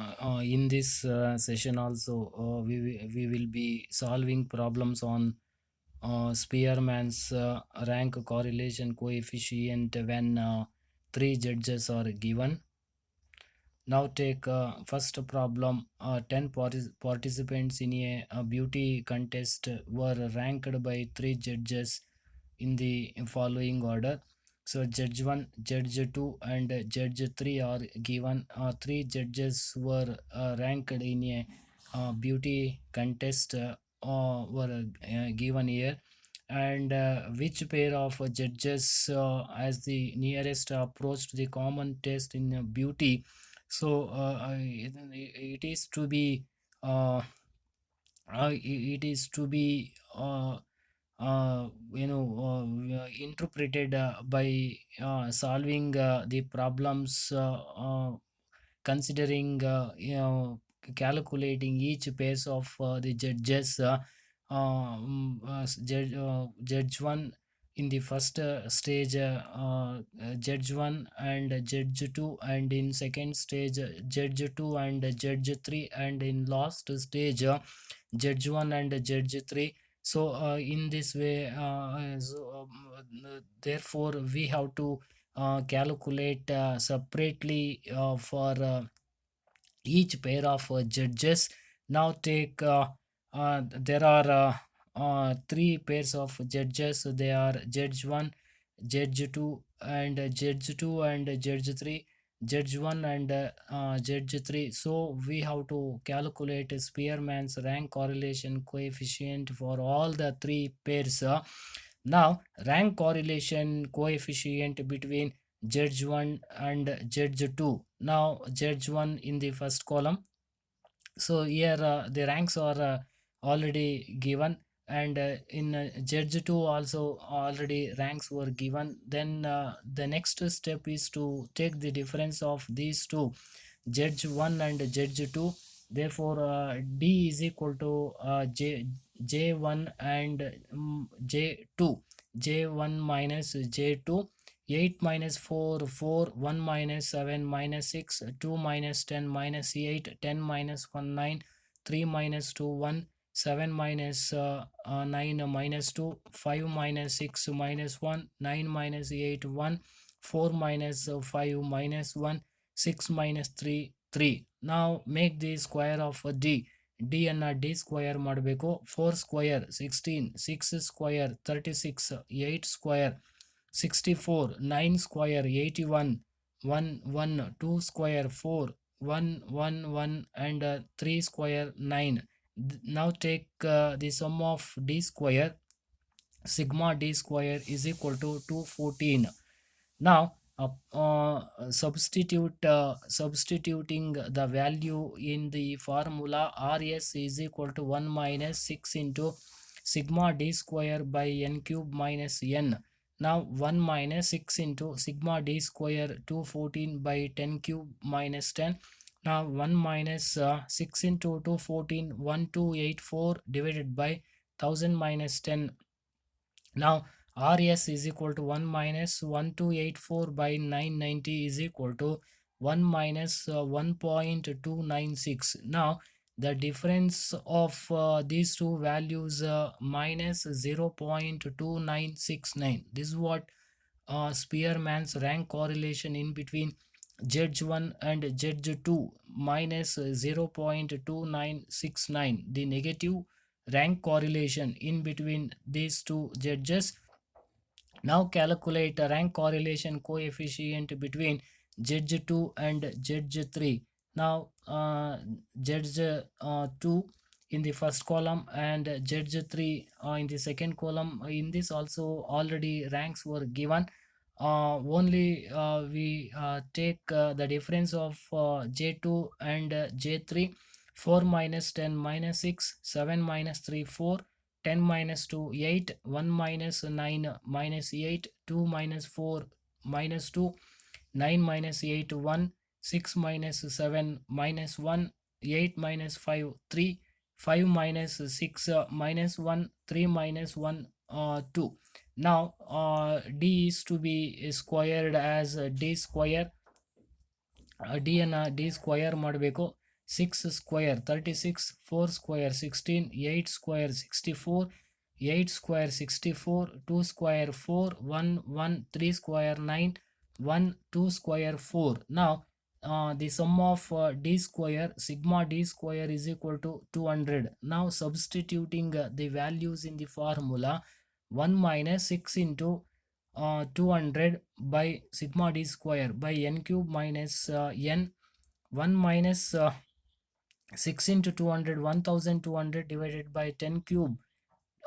In this session also we will be solving problems on Spearman's rank correlation coefficient when three judges are given. Now take first problem. 10 participants in a beauty contest were ranked by three judges in the following order. So judge 1, judge 2 and judge 3 are given. Three judges were ranked in a beauty contest were given here, and which pair of judges as the nearest approached the common test in beauty. So it is to be uh, it is to be interpreted by solving the problems, considering calculating each pace of the judges. Judge 1 in the first stage, judge 1 and judge 2, and in second stage judge 2 and judge 3, and in last stage judge 1 and judge 3. So in this way, therefore we have to calculate separately for each pair of judges. Now take there are three pairs of judges. They are judge 1, judge 2 and judge 2 and judge 3, judge 1 and judge 3. So we have to calculate Spearman's rank correlation coefficient for all the three pairs. Now rank correlation coefficient between judge 1 and judge 2. Now judge 1 in the first column. So here the ranks are already given, and in judge 2 also already ranks were given. Then the next step is to take the difference of these two, judge 1 and judge 2. Therefore d is equal to j1 and j2. J1 minus j2. 8 minus 4 4, 1 minus 7 minus 6, 2 minus 10 minus 8, 10 minus 1 9, 3 minus 2 1, 7 minus 9 minus 2, 5 minus 6 minus 1, 9 minus 8 1, 4 minus 5 minus 1, 6 minus 3 3. Now make the square of d. D ಅನ್ನ d square ಮಾಡಬೇಕು. 4 square 16, 6 square 36, 8 square 64, 9 square 81, 1 1, 2 square 4, 1 1 1 and 3 square 9. Now take the sum of d square. Sigma d square is equal to 214. Now substituting the value in the formula, rs is equal to 1 minus 6 into sigma d square by n cube minus n. Now 1 minus 6 into sigma d square 214 by 10 cube minus 10. Now 1 minus 6 into 214, 1284 divided by 1000 minus 10. Now rs is equal to 1 minus 1284 by 990 is equal to 1 minus 1.296. Now the difference of these two values, minus 0.2969. This is what Spearman's rank correlation in between judge 1 and judge 2, minus 0.2969. The negative rank correlation in between these two judges. Now calculate a rank correlation coefficient between judge 2 and judge 3. Now judge 2 in the first column and judge 3 in the second column. In this also already ranks were given. Only we take the difference of j2 and j3. 4 minus 10 minus 6, 7 minus 3 4, 10 minus 2 8, 1 minus 9 minus 8, 2 minus 4 minus 2, 9 minus 8 1, 6 minus 7 minus 1, 8 minus 5 3, 5 minus 6 minus 1, 3 minus 1 2. Now d is to be squared as d square. d ಅನ್ನ d square ಮಾಡಬೇಕು. 6 square 36, 4 square 16, 8 square 64, 8 square 64, 2 square 4, 1 1, 3 square 9, 1 2 square 4. Now the sum of d square, sigma d square is equal to 200. Now substituting the values in the formula, 1 minus 6 into 200 by sigma d square by n cube minus n, 1 minus 6 into 200, 1200 divided by 10 cube,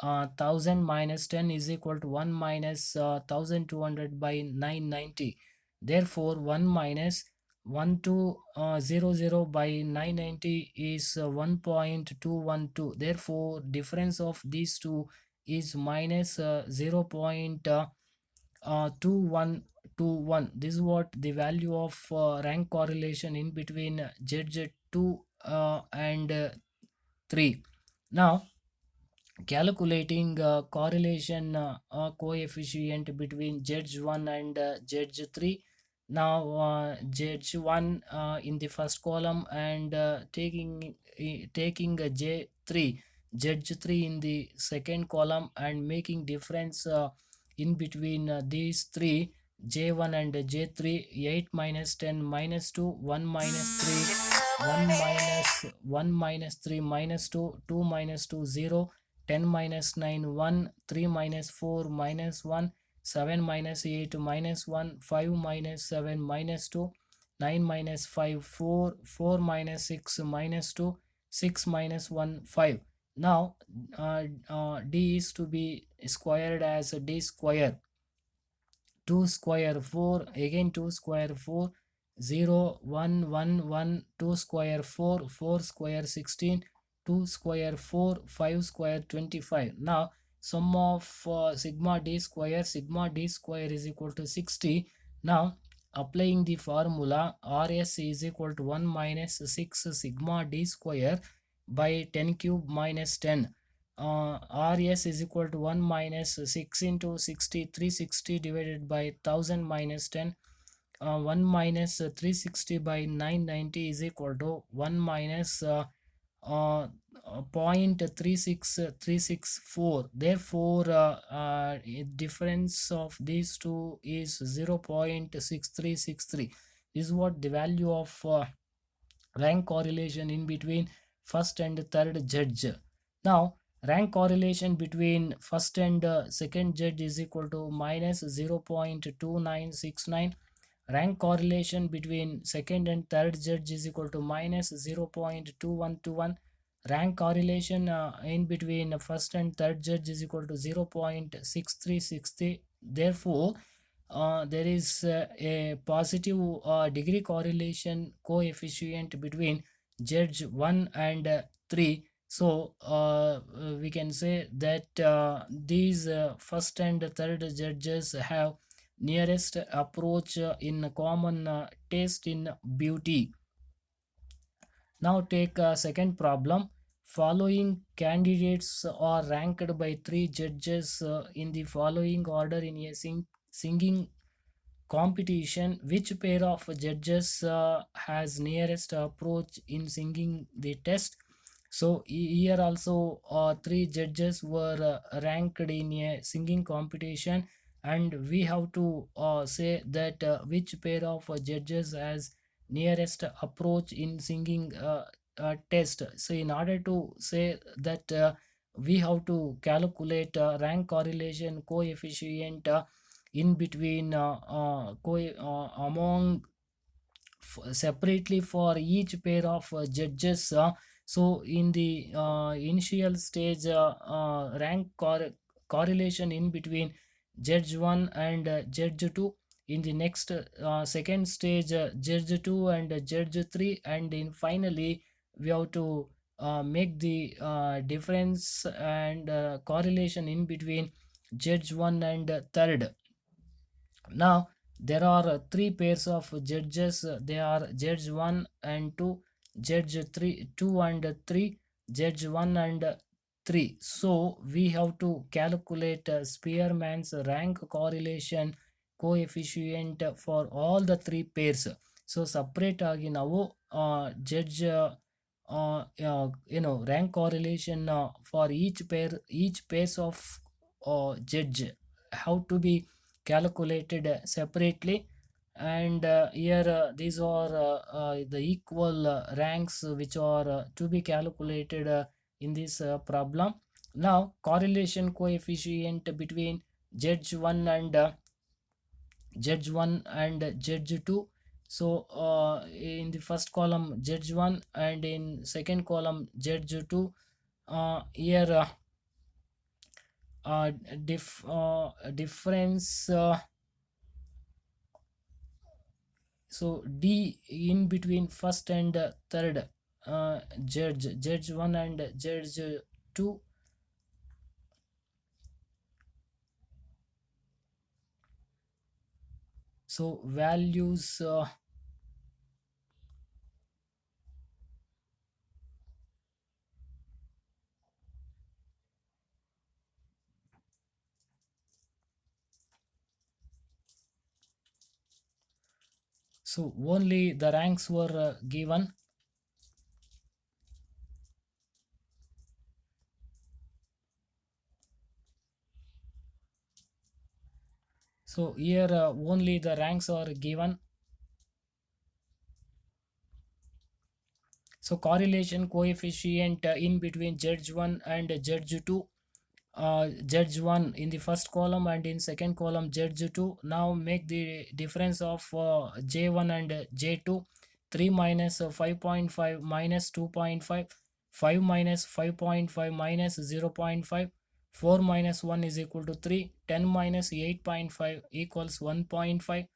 1000 minus 10 is equal to 1 minus 1200 by 990. Therefore 1 minus 1200 by 990 is 1.212. Therefore difference of these two is minus 0.2121. This is what the value of rank correlation in between z 2 and 3. Now calculating correlation coefficient between Z1 and Z3. Now Z1 in the first column and taking J3, Z3 in the second column and making difference in between these three, J1 and J3, 8 minus 10 minus 2, 1 minus 3, 1 minus 1 minus 3 minus 2, 2 minus 2 0, 10 minus 9 1, 3 minus 4 minus 1, 7 minus 8 minus 1, 5 minus 7 minus 2, 9 minus 5 4, 4 minus 6 minus 2, 6 minus 1 5. Now d is to be squared as d square, 2 square 4, again 2 square 4, 0 1 1 1, 2 square 4, 4 square 16, 2 square 4, 5 square 25. Now sum of sigma d square is equal to 60. Now applying the formula, rs is equal to 1 minus 6 sigma d square by 10 cube minus 10. Rs is equal to 1 minus 6 into 60, 360 divided by 1000 minus 10. 1 minus 360 by 990 is equal to 1 minus 0.36364. Therefore difference of these two is 0.6363. This is what the value of rank correlation in between first and third judge. Now rank correlation between first and second judge is equal to minus 0.2969. Rank correlation between second and third judge is equal to minus 0.2121. Rank correlation in between first and third judge is equal to 0.6363. Therefore there is a positive degree correlation coefficient between judge 1 and 3. So we can say that these first and third judges have nearest approach in common taste in beauty. Now take a second problem. Following candidates are ranked by three judges in the following order in a singing competition. Which pair of judges has nearest approach in singing the test? So here also three judges were ranked in a singing competition, and we have to say that which pair of judges has nearest approach in singing test. So in order to say that we have to calculate rank correlation coefficient in between among separately for each pair of judges. So in the initial stage rank correlation in between judge 1 and judge 2. In the next second stage judge 2 and judge 3, and in finally we have to make the difference and correlation in between judge 1 and third. Now there are three pairs of judges. They are judge 1 and 2, judge 3 2 and 3, judge 1 and 3. So we have to calculate Spearman's rank correlation coefficient for all the three pairs. So separate agi ನಾವು judge rank correlation for each pairs of judge have to be calculated separately. And here these are the equal ranks which are to be calculated in this problem. Now correlation coefficient between judge 1 and judge 2. So in the first column judge 1 and in second column judge 2. Here uh, difference, so D in between first and third judge 1 and judge 2. So values, so only the ranks were given. So here only the ranks are given. So correlation coefficient in between judge 1 and judge 2. Judge 1 in the first column and in second column judge 2. Now make the difference of j1 and j2. 3 minus 5.5 minus 2.5. 5 minus 5.5 minus 0.5. 4 minus 1 is equal to 3. 10 minus 8.5 equals 1.5.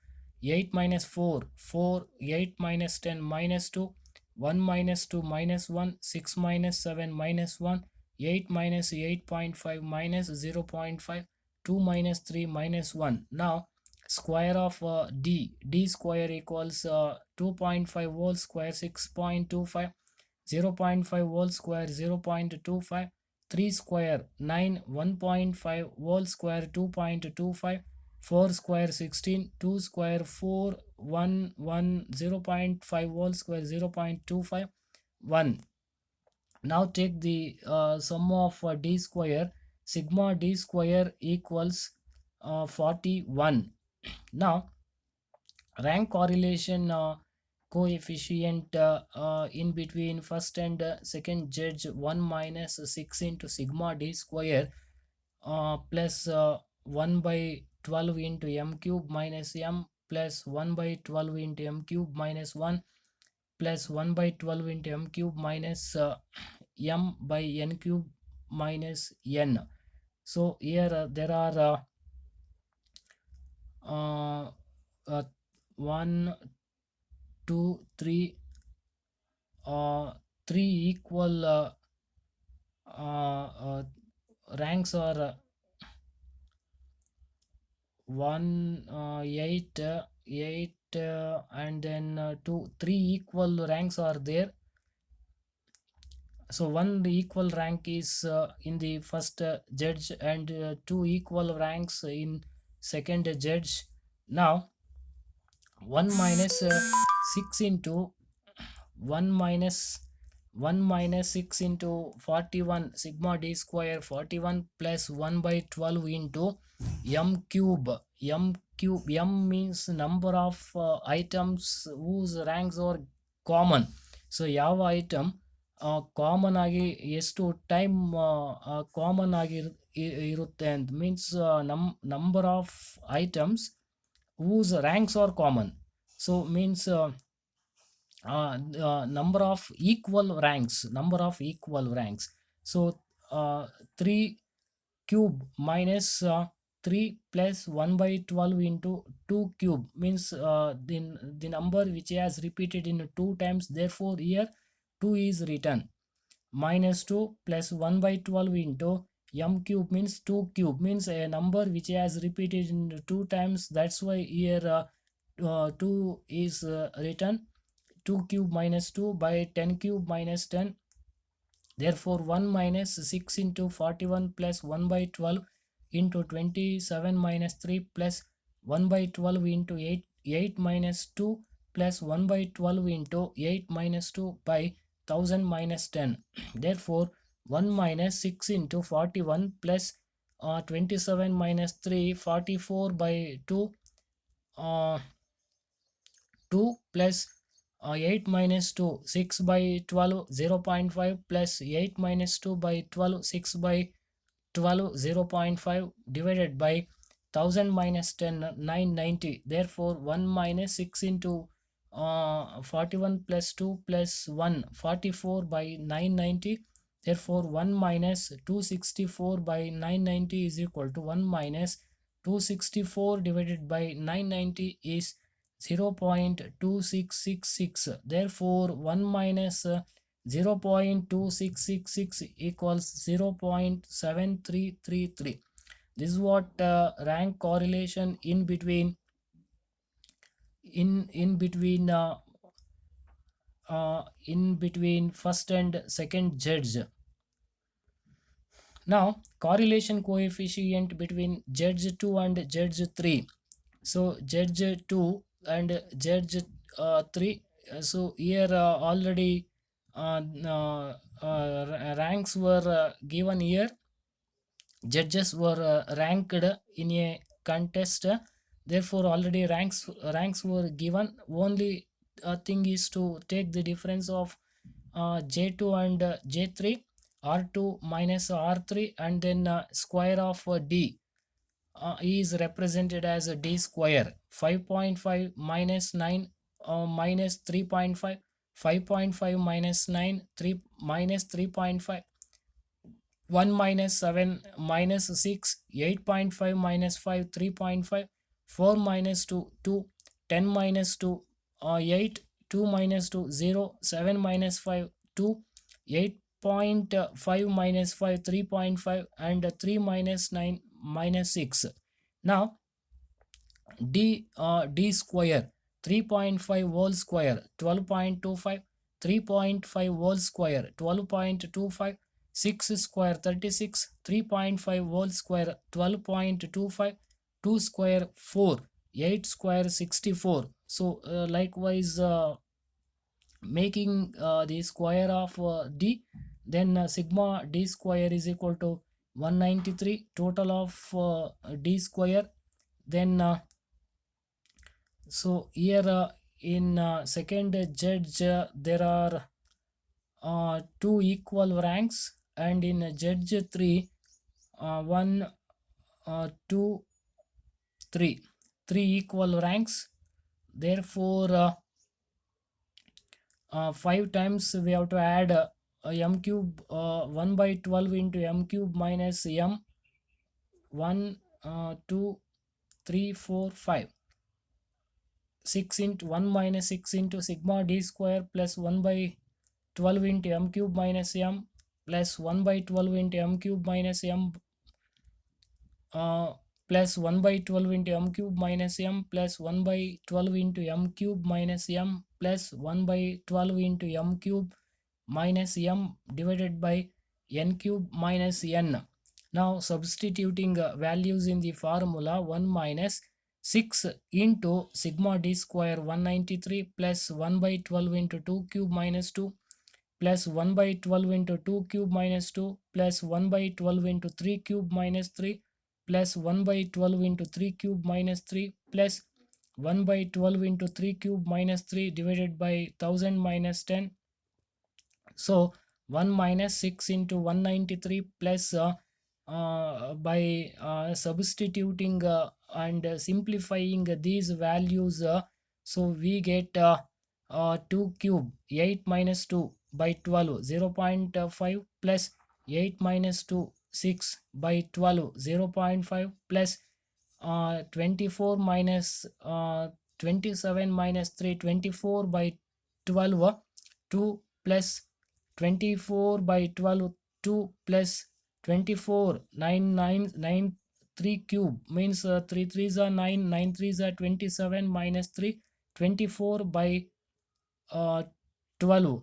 8 minus 4, 4. 8 minus 10 minus 2. 1 minus 2 minus 1. 6 minus 7 minus 1. 8 minus 8.5 minus 0.5. 2 minus 3 minus 1. Now square of d square equals 2.5 whole square 6.25. 0.5 whole square 0.25. 3 square 9. 1.5 whole square 2.25. 4 square 16. 2 square 4. 1 1 0.5 whole square 0.25. 1. Now take the sum of d square. Sigma d square equals 41. Now rank correlation coefficient in between first and second judge 1 minus 6 into sigma d square plus 1 by 12 into m cube minus m plus 1 by 12 into m cube minus 1 plus 1 by 12 into m cube minus m by n cube minus n. So here there are uh, 1 2 3 three equal ranks are 1 8 8 and then 2 3 equal ranks are there. So one equal rank is in the first judge and two equal ranks in second judge. Now 1 minus 6 into 1 minus 1 minus 6 into 41 sigma d square 41 plus 1 by 12 into m cube. M means number of items whose ranks are common. So ಯಾವ item common ಆಗಿ ಎಷ್ಟು time common ಆಗಿ ಇರುತ್ತೆ ಅಂತ means number of items whose ranks are common. So means number of equal ranks. So 3 cube minus 3 plus 1 by 12 into 2 cube means the number which has repeated in 2 times, therefore here 2 is written. Minus 2 plus 1 by 12 into m cube means 2 cube means a number which has repeated in 2 times, that's why here 2 is written. 2 cube minus 2 by 10 cube minus 10. Therefore 1 minus 6 into 41 plus 1 by 12 into 27 minus 3 plus 1 by 12 into 8 minus 2 plus 1 by 12 into 8 minus 2 by 1000 minus 10. Therefore 1 minus 6 into 41 plus 27 minus 3, 44 by 2, uh, 2 plus 8 minus 2, 6 by 12, 0.5 plus 8 minus 2 by 12, 6 by 12, 0.5 divided by 1000 minus 10, 990. Therefore 1 minus 6 into 41 plus 2 plus 1, 44 by 990. Therefore 1 minus 264 by 990 is equal to 1 minus 264 divided by 990 is 0.2666. Therefore 1 minus 0.2666 equals 0.7333. This is what rank correlation in between first and second judge. Now correlation coefficient between judge 2 and judge 3. So judge 2 and judge 3. So here already ranks were given here. Judges were ranked in a contest. Therefore already ranks were given. Only thing is to take the difference of j2 and j3, r2 minus r3, and then square of d is represented as a d square. 5.5 minus 9 minus 3.5, 5.5 minus 9, 3 minus 3.5, 1 minus 7 minus 6, 8.5 minus 5, 3.5, 4 minus 2, 2, 10 minus 2, 8, 2 minus 2, 0, 7 minus 5, 2, 8.5 minus 5, 3.5, and 3 minus 9 minus 6. Now d square, 3.5 whole square, 12.25, 3.5 whole square, 12.25, 6 square 36, 3.5 whole square, 12.25, 2 square 4, 8 square 64. So likewise making the square of d, then sigma d square is equal to 193, total of d square. Then so here in second judge there are two equal ranks, and in judge 3 1 2 3, three equal ranks. Therefore 5 times we have to add m cube 1 by 12 into m cube minus m 1 2 3 4 5, 6 into 1 minus 6 into sigma d square plus 1 by 12 into m cube minus m plus 1 by 12 into m cube minus m uh, plus 1 by 12 into m cube minus m plus 1 by 12 into m cube minus m plus 1 by 12 into m cube minus m divided by n cube minus n. Now substituting values in the formula, 1 minus 6 into sigma d square 193 plus 1 by 12 into 2 cube minus 2 plus 1 by 12 into 2 cube minus 2 plus 1 by 12 into 3 cube minus 3 plus 1 by 12 into 3 cube minus 3 plus 1 by 12 into 3 cube minus 3 divided by 1000 minus 10. So 1 minus 6 into 193 plus by substituting and simplifying these values, so we get 2 cube 8 minus 2 by 12, 0.5 plus 8 minus 2 6 by 12, 0.5 plus 24 minus 27 minus 3, 24 by 12, 2 plus 24 by 12, 2 plus 24, 9 9 9 3 cube means 3 3s are 9, 9 3s are 27 minus 3, 24 by 12,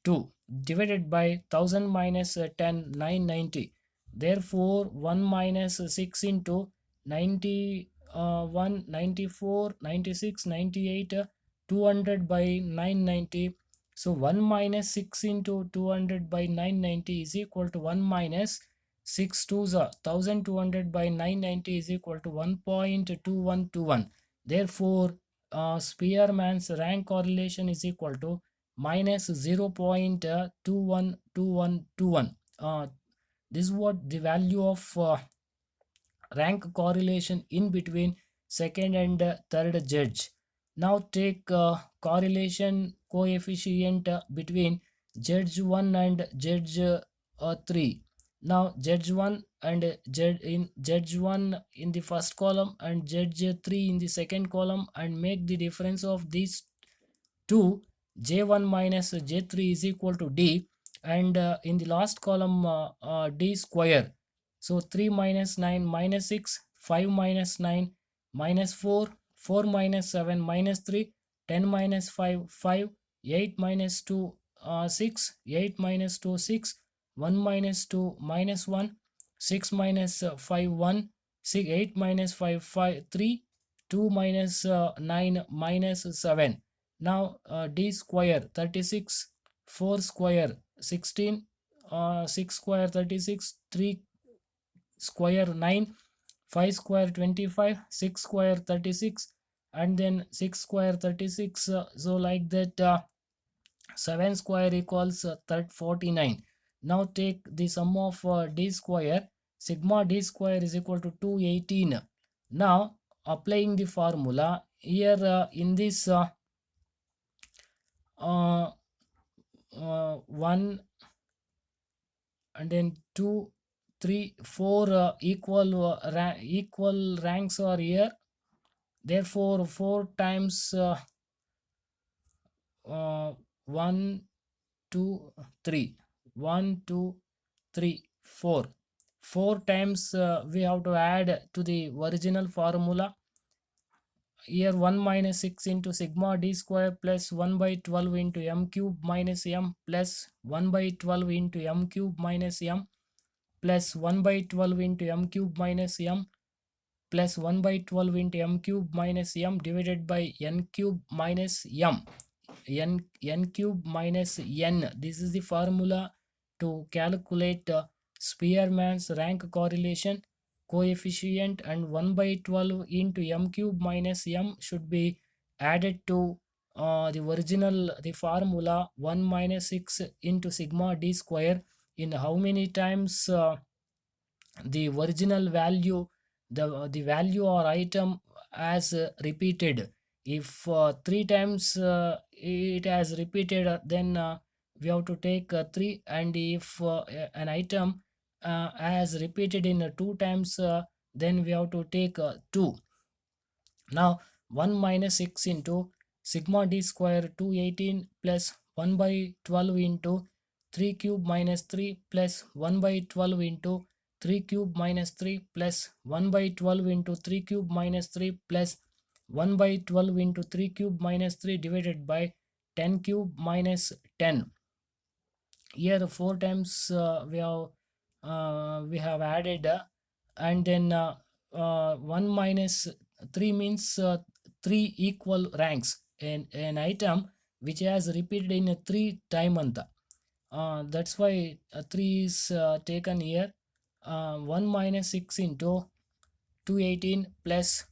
2 divided by 1000 minus 10, 990. Therefore 1 minus 6 into 90 1 94 96 98 200 by 990. So 1 minus 6 into 200 by 990 is equal to 1 minus 6 twos are 1200 by 990 is equal to 1.2121. Therefore, Spearman's rank correlation is equal to minus 0.212121. This is what the value of rank correlation in between second and third judge. Now take correlation coefficient between judge 1 and judge 3. Now judge 1 and judge 1 in the first column and judge 3 in the second column, and make the difference of these 2, j1 minus j3 is equal to d, and in the last column d square. So 3 minus 9 minus 6, 5 minus 9 minus 4, 4 minus 7 minus 3, 10 minus 5 5, 8 minus 2 6, 8 minus 2 6, 1 minus 2 minus 1, 6 minus 5 1, 6 8 minus 5 5 3, 2 minus 9 minus 7. Now d square 36, 4 square 16, 6 square 36, 3 square 9, 5 square 25, 6 square 36, and then 6 square 36. So like that, 7 square equals 49. Now take the sum of d square. Sigma d square is equal to 218. Now applying the formula here, in this 1 and then 2 3 4 equal ranks are here. Therefore 4 times 1 2 3, 1 2 3 4, 4 times we have to add to the original formula. Here 1 minus 6 into sigma d square plus 1 by 12 into m cube minus m plus 1 by 12 into m cube minus m plus 1 by 12 into m cube minus m plus 1 by 12 into m cube minus m divided by n cube minus m. N cube minus n. This is the formula to calculate Spearman's rank correlation coefficient, and 1 by 12 into m cube minus m should be added to the formula 1 minus 6 into sigma d square. In how many times the original value, the value or item as repeated. If 3 times it has repeated, then we have to take 3, and if an item has repeated in 2 times, then we have to take 2. Now 1 minus 6 into sigma d square 218 plus 1 by 12 into 3 cube minus 3 plus 1 by 12 into 3 cube minus 3 plus 1 by 12 into 3 cube minus 3 plus 1 by 12 into 3 cube minus 3 divided by 10 cube minus 10. Here 4 times we have added, and then 1 minus 3 means 3 equal ranks, and an item which has repeated in a 3 time anta. That's why 3 is taken here. 1 minus 6 into 218 plus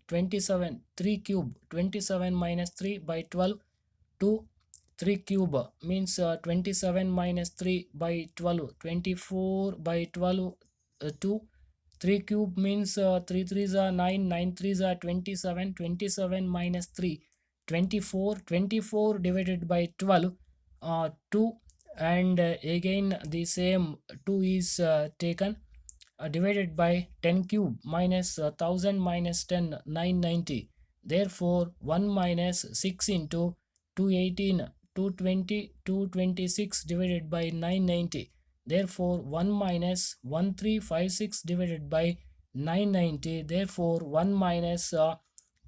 27, 3 cube 27 minus 3 by 12, 2 3 cube means 27 minus 3 by 12, 24 by 12, 2 3 cube means 3 threes are 9, 9 threes are 27, 27 minus 3, 24, 24 divided by 12, 2, and again the same 2 is taken, divided by 10 cube minus 1000 minus 10, 990. Therefore 1 minus 6 into 218, 220, 226 divided by 990. Therefore 1 minus 1356 divided by 990. Therefore 1 minus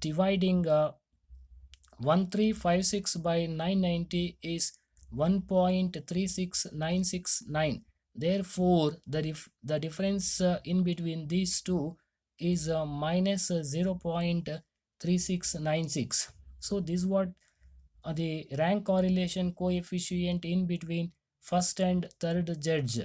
dividing 1356 by 990 is 1.36969. Therefore the difference in between these two is minus 0.3696. So this is what the rank correlation coefficient in between first and third judge.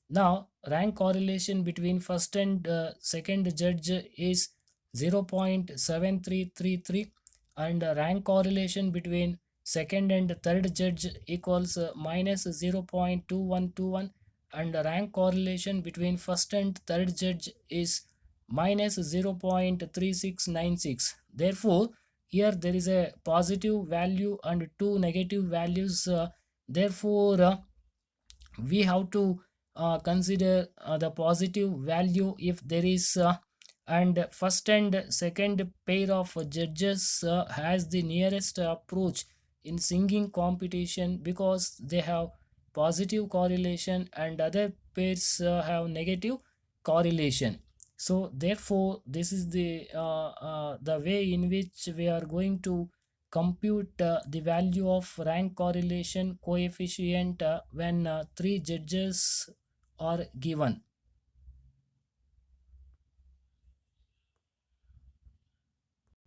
Now, rank correlation between first and second judge is 0.7333, and rank correlation between second and third judge equals minus 0.2121, and rank correlation between first and third judge is minus 0.3696. Therefore, here there is a positive value and two negative values. Therefore, we have to consider the positive value if there is, and first and second pair of judges has the nearest approach in singing competition because they have positive correlation and other pairs have negative correlation. So therefore this is the way in which we are going to compute the value of rank correlation coefficient when three judges are given.